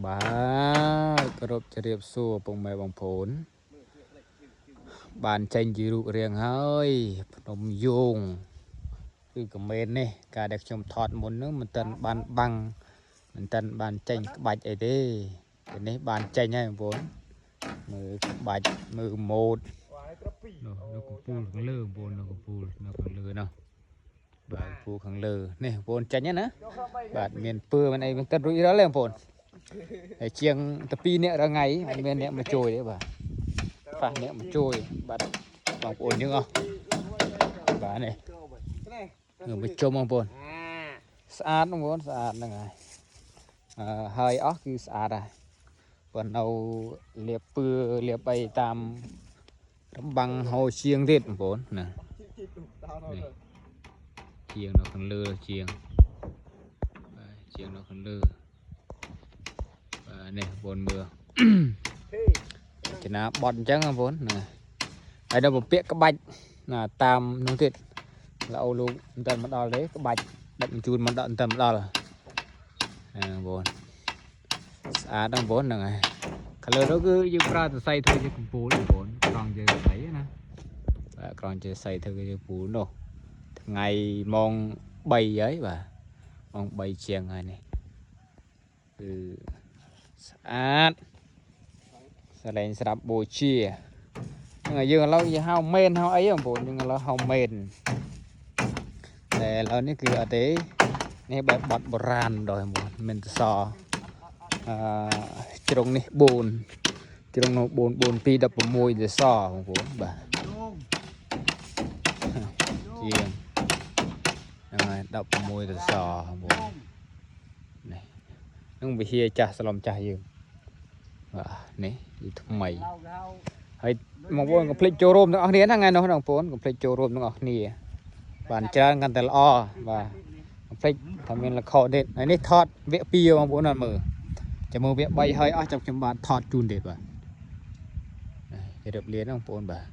បាទគោរពជម្រាបសួរពុកម៉ែបងប្អូនបានចេញជារូបរាងហើយភ្នំយោងគឺកមែននេះការដែលខ្ញុំថតមុនហ្នឹងមិនទាន់បានបាំងមិនទាន់បានចេញក្បាច់អីទេពេលនេះបានចេញហើយបងប្អូនមើលក្បាច់មើលម៉ូដនោះនៅកំពូលខាងលើបងប្អូននៅកំពូលនៅខាងលើនោះបាទកំពូលខាងលើនេះបងប្អូនចេញណាបាទមានពើមិនអីមិនទាន់រួចរាល់ទេបងប្អូនហើយជាងតែ2នាក់ថ្ងៃអត់មានអ្នកមកជួយទេបាទខ្លះអ្នកមកជួយបាទបងប្អូនយើងអស់បាទនេះងើបជុំបងប្អូនស្អាតបងប្អូនស្អាតហ្នឹងហើយហើយអស់គឺស្អាតហើយប៉ុន្តែលាបពើលាបអីតាមរំបាំងហោជាងទៀតបងប្អូនណានេះជាងនៅខាងលើជាងបាទជាងនៅខាងលើនេះបងប្អូនមើលចំណាបត់អញ្ចឹងបងប្អូនណាហើយដល់ពពាកក្បាច់ណាតាមនោះទៀតលោកលោកមិនទាន់មកដល់ទេក្បាច់ដឹកជញ្ជូនមកដល់មិនទាន់មកដល់បងប្អូនស្អាតបងប្អូនហ្នឹងហើយខាងលើនោះគឺយើងប្រើសរសៃធ្វើជាកំពូលបងប្អូនក្រងជាសរសៃណាបាទក្រងជាសរសៃធ្វើជាកំពូលនោះថ្ងៃម៉ោង3ហើយបាទម៉ោង3ជាងហើយនេះគឺស្អាតសលេងស្រាប់បូជាហ្នឹងហើយយើងឥឡូវយើងហៅមែនហៅអីបងប្អូនយើងឥឡូវហៅមែនតែឥឡូវនេះគឺអត់ទេនេះបែបបត់បុរាណដល់បងប្អូនមិនសជ្រុងនេះ4ជ្រុងនោះ4 4 2 16ទៅសបងប្អូនបាទជាងហ្នឹងហើយ16ទៅសបងប្អូននេះនឹងវិហារចាស់ស្លំចាស់យើងបាទនេះគឺថ្មីហើយបងប្អូនកុំភ្លេចចូលរួមទាំងអស់គ្នាណាថ្ងៃនោះបងប្អូនកុំភ្លេចចូលរួមទាំងអស់គ្នាបានច្រើនកាន់តែល្អបាទកុំភ្លេចថាមានលខោទៀតហើយនេះថតវគ្គ2បងប្អូនអត់មើលចាំមើលវគ្គ3ហើយអស់ចាំខ្ញុំបានថតជូនទៀតបាទជម្រាបលាបងប្អូនបាទ